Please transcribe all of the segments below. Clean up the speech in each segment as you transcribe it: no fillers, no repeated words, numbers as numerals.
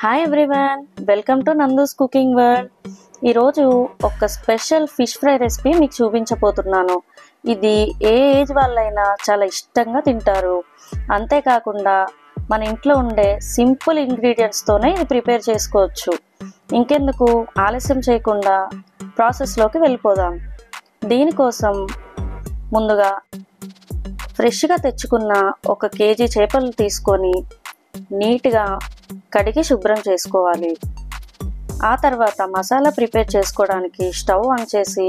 Hi everyone, welcome to Nandu's cooking world. ఈరోజు ఒక special fish fry recipe మీకు చూపించబోతున్నాను. ఇది ఏ ఏజ్ వాళ్ళైనా చాలా ఇష్టంగా తింటారు. అంతేకాకుండా మన ఇంట్లో ఉండే సింపుల్ ఇంగ్రీడియంట్స్తోనే ఇది ప్రిపేర్ చేసుకోవచ్చు. ఇంకెందుకు ఆలస్యం చేయకుండా ప్రాసెస్లోకి వెళ్ళిపోదాం. దీనికోసం ముందుగా ఫ్రెష్గా తెచ్చుకున్న 1 కేజీ చేపలు తీసుకొని నీట్గా కడిగి శుభ్రం చేసుకోవాలి. ఆ తర్వాత మసాలా ప్రిపేర్ చేసుకోవడానికి స్టవ్ ఆన్ చేసి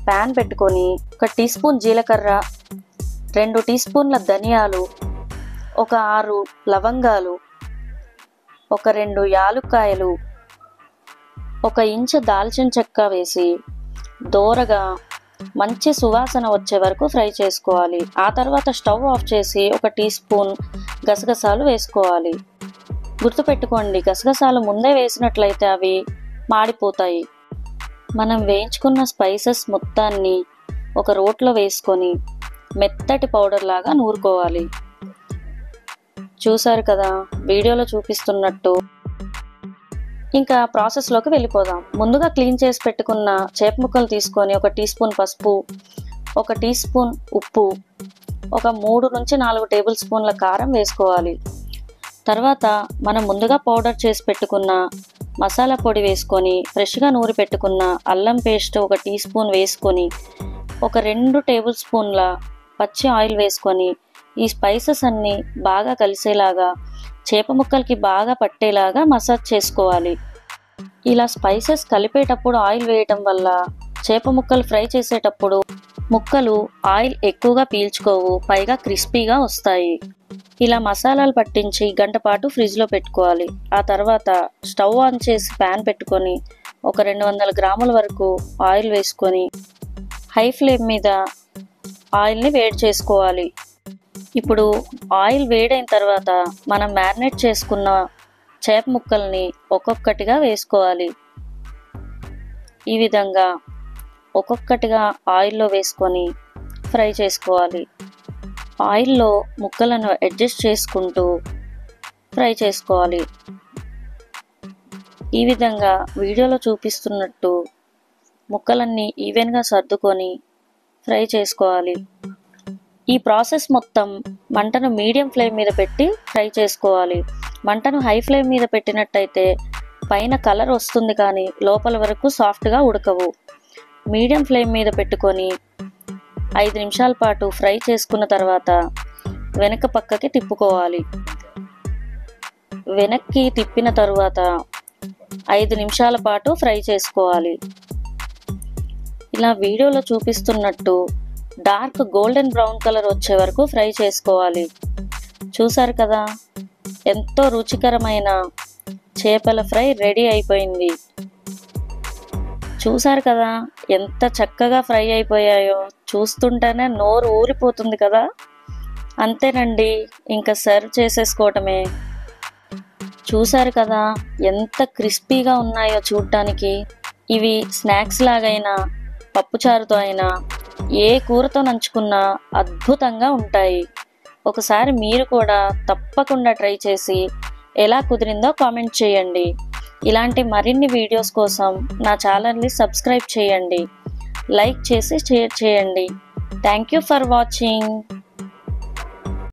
ప్యాన్ పెట్టుకొని 1 టీ స్పూన్ జీలకర్ర, 2 టీ స్పూన్ల ధనియాలు, 6 లవంగాలు, 2 యాలుక్కాయలు, 1 ఇంచు దాల్చిన చెక్క వేసి దోరగా మంచి సువాసన వచ్చే వరకు ఫ్రై చేసుకోవాలి. ఆ తర్వాత స్టవ్ ఆఫ్ చేసి 1 టీ స్పూన్ గసగసాలు వేసుకోవాలి. గుర్తుపెట్టుకోండి, గసగసాలు ముందే వేసినట్లయితే అవి మాడిపోతాయి. మనం వేయించుకున్న స్పైసెస్ మొత్తాన్ని ఒక రోట్లో వేసుకొని మెత్తటి పౌడర్ లాగా నూరుకోవాలి. చూసారు కదా వీడియోలో చూపిస్తున్నట్టు. ఇంకా ప్రాసెస్లోకి వెళ్ళిపోదాం. ముందుగా క్లీన్ చేసి పెట్టుకున్న చేప ముక్కలు తీసుకొని 1 టీ స్పూన్ పసుపు, 1 టీ స్పూన్ ఉప్పు, 3 నుంచి 4 టేబుల్ స్పూన్ల కారం వేసుకోవాలి. తర్వాత మనం ముందుగా పౌడర్ చేసి పెట్టుకున్న మసాలా పొడి వేసుకొని ఫ్రెష్గా నూరి పెట్టుకున్న అల్లం పేస్ట్ 1 టీ స్పూన్ వేసుకొని 2 టేబుల్ స్పూన్ల పచ్చి ఆయిల్ వేసుకొని ఈ స్పైసెస్ అన్నీ బాగా కలిసేలాగా చేప ముక్కలకి బాగా పట్టేలాగా మసాజ్ చేసుకోవాలి. ఇలా స్పైసెస్ కలిపేటప్పుడు ఆయిల్ వేయటం వల్ల చేప ముక్కలు ఫ్రై చేసేటప్పుడు ముక్కలు ఆయిల్ ఎక్కువగా పీల్చుకోవు, పైగా క్రిస్పీగా వస్తాయి. ఇలా మసాలాలు పట్టించి 1 గంట పాటు ఫ్రిడ్జ్లో పెట్టుకోవాలి. ఆ తర్వాత స్టవ్ ఆన్ చేసి ప్యాన్ పెట్టుకొని 200 గ్రాముల వరకు ఆయిల్ వేసుకొని హై ఫ్లేమ్ మీద ఆయిల్ని వేడి చేసుకోవాలి. ఇప్పుడు ఆయిల్ వేడైన తర్వాత మనం మ్యారినేట్ చేసుకున్న చేప ముక్కల్ని ఒక్కొక్కటిగా వేసుకోవాలి. ఈ విధంగా ఒక్కొక్కటిగా ఆయిల్లో వేసుకొని ఫ్రై చేసుకోవాలి. ఆయిల్లో ముక్కలను అడ్జస్ట్ చేసుకుంటూ ఫ్రై చేసుకోవాలి. ఈ విధంగా వీడియోలో చూపిస్తున్నట్టు ముక్కలన్నీ ఈవెన్గా సర్దుకొని ఫ్రై చేసుకోవాలి. ఈ ప్రాసెస్ మొత్తం మంటను మీడియం ఫ్లేమ్ మీద పెట్టి ఫ్రై చేసుకోవాలి. మంటను హై ఫ్లేమ్ మీద పెట్టినట్టయితే పైన కలర్ వస్తుంది కానీ లోపల వరకు సాఫ్ట్గా ఉడకవు. మీడియం ఫ్లేమ్ మీద పెట్టుకొని 5 నిమిషాల పాటు ఫ్రై చేసుకున్న తర్వాత వెనక పక్కకి తిప్పుకోవాలి. వెనక్కి తిప్పిన తరువాత 5 నిమిషాల పాటు ఫ్రై చేసుకోవాలి. ఇలా వీడియోలో చూపిస్తున్నట్టు డార్క్ గోల్డెన్ బ్రౌన్ కలర్ వచ్చే వరకు ఫ్రై చేసుకోవాలి. చూసారు కదా, ఎంతో రుచికరమైన చేపల ఫ్రై రెడీ అయిపోయింది. చూసారు కదా ఎంత చక్కగా ఫ్రై అయిపోయాయో, చూస్తుంటేనే నోరు ఊరిపోతుంది కదా. అంతేనండి, ఇంకా సర్వ్ చేసేసుకోవటమే. చూసారు కదా ఎంత క్రిస్పీగా ఉన్నాయో చూడటానికి. ఇవి స్నాక్స్ లాగైనా పప్పుచారుతో అయినా ఏ కూరతో నంచుకున్నా అద్భుతంగా ఉంటాయి. ఒకసారి మీరు కూడా తప్పకుండా ట్రై చేసి ఎలా కుదిరిందో కామెంట్ చేయండి. ఇలాంటి మరిన్ని వీడియోస్ కోసం నా ఛానల్ని సబ్స్క్రైబ్ చేయండి, లైక్ చేసి షేర్ చేయండి. Thank you for watching.